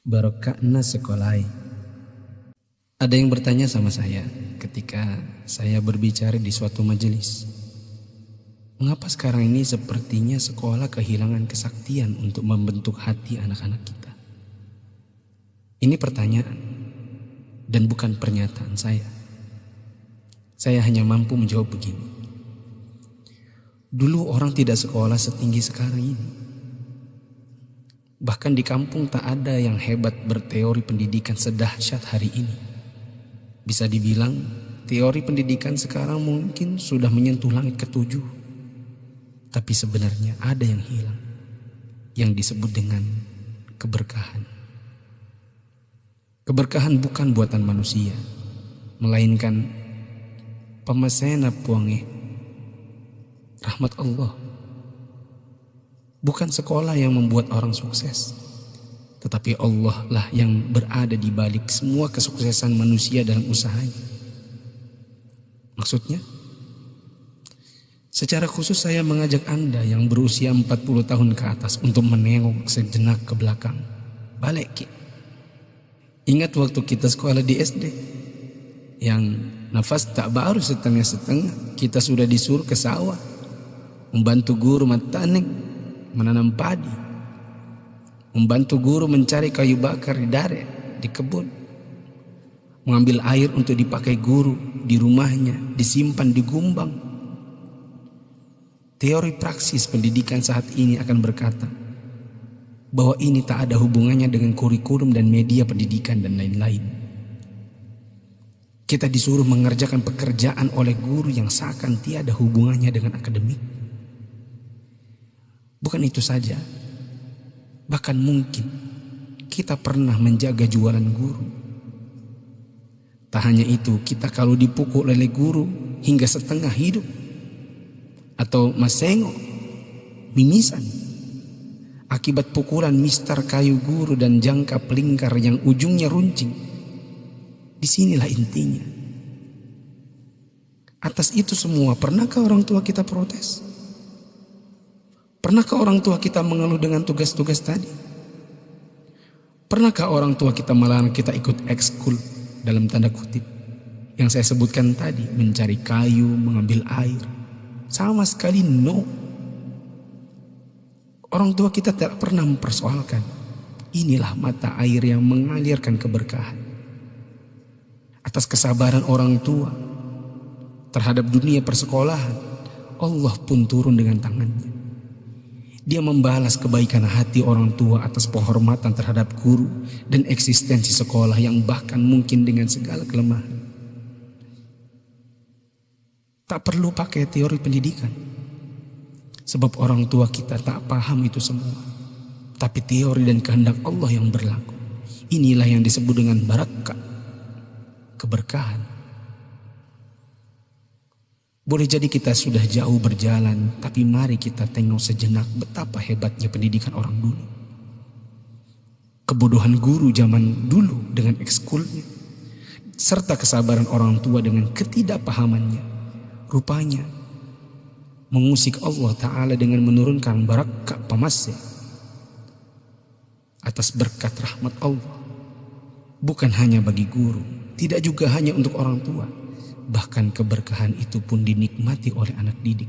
Barokahna sekolai. Ada yang bertanya sama saya ketika saya berbicara di suatu majelis. Mengapa sekarang ini sepertinya sekolah kehilangan kesaktian untuk membentuk hati anak-anak kita? Ini pertanyaan dan bukan pernyataan saya. Saya hanya mampu menjawab begini. Dulu orang tidak sekolah setinggi sekarang ini. Bahkan di kampung tak ada yang hebat berteori pendidikan sedahsyat hari ini. Bisa dibilang teori pendidikan sekarang mungkin sudah menyentuh langit ketujuh. Tapi sebenarnya ada yang hilang, yang disebut dengan keberkahan. Keberkahan bukan buatan manusia, melainkan pemasena puange, rahmat Allah. Bukan sekolah yang membuat orang sukses, tetapi Allah lah yang berada di balik semua kesuksesan manusia dalam usahanya. Maksudnya, secara khusus saya mengajak Anda yang berusia 40 tahun ke atas untuk menengok sejenak ke belakang. Balik. Ingat waktu kita sekolah di SD, yang nafas tak baru setengah-setengah, kita sudah disuruh ke sawah, membantu guru matanik, menanam padi, membantu guru mencari kayu bakar di dare, di kebun, mengambil air untuk dipakai guru di rumahnya, disimpan di gumbang. Teori praksis pendidikan saat ini akan berkata bahwa ini tak ada hubungannya dengan kurikulum dan media pendidikan dan lain-lain. Kita disuruh mengerjakan pekerjaan oleh guru yang seakan tiada hubungannya dengan akademik. Bukan itu saja, bahkan mungkin kita pernah menjaga jualan guru. Tak hanya itu, kita kalau dipukul oleh guru hingga setengah hidup, atau masengo, mimisan, akibat pukulan mistar kayu guru dan jangka pelingkar yang ujungnya runcing. Disinilah intinya. Atas itu semua, pernahkah orang tua kita protes? Pernahkah orang tua kita mengeluh dengan tugas-tugas tadi? Pernahkah orang tua kita melarang kita ikut ekskul dalam tanda kutip yang saya sebutkan tadi, mencari kayu, mengambil air? Sama sekali no. Orang tua kita tidak pernah mempersoalkan. Inilah mata air yang mengalirkan keberkahan. Atas kesabaran orang tua terhadap dunia persekolahan, Allah pun turun dengan tangannya. Dia membalas kebaikan hati orang tua atas penghormatan terhadap guru dan eksistensi sekolah yang bahkan mungkin dengan segala kelemahan. Tak perlu pakai teori pendidikan, sebab orang tua kita tak paham itu semua. Tapi teori dan kehendak Allah yang berlaku. Inilah yang disebut dengan barakah, keberkahan. Boleh jadi kita sudah jauh berjalan, tapi mari kita tengok sejenak betapa hebatnya pendidikan orang dulu. Kebodohan guru zaman dulu dengan ekskulnya, serta kesabaran orang tua dengan ketidakpahamannya, rupanya mengusik Allah Ta'ala dengan menurunkan barakah pamasya atas berkat rahmat Allah. Bukan hanya bagi guru, tidak juga hanya untuk orang tua. Bahkan keberkahan itu pun dinikmati oleh anak didik.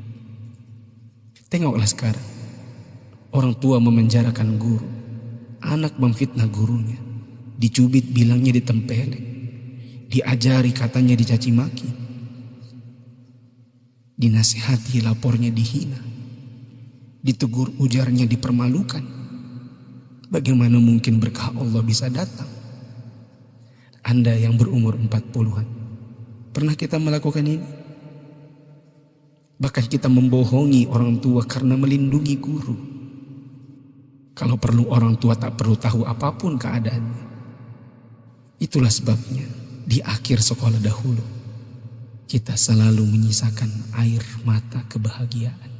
Tengoklah sekarang, orang tua memenjarakan guru, anak memfitnah gurunya, dicubit bilangnya ditempeleng, diajari katanya dicaci maki, dinasihati lapornya dihina, ditegur ujarnya dipermalukan. Bagaimana mungkin berkah Allah bisa datang? Anda yang berumur 40-an, pernah kita melakukan ini? Bahkan kita membohongi orang tua karena melindungi guru. Kalau perlu orang tua tak perlu tahu apapun keadaannya. Itulah sebabnya di akhir sekolah dahulu kita selalu menyisakan air mata kebahagiaan.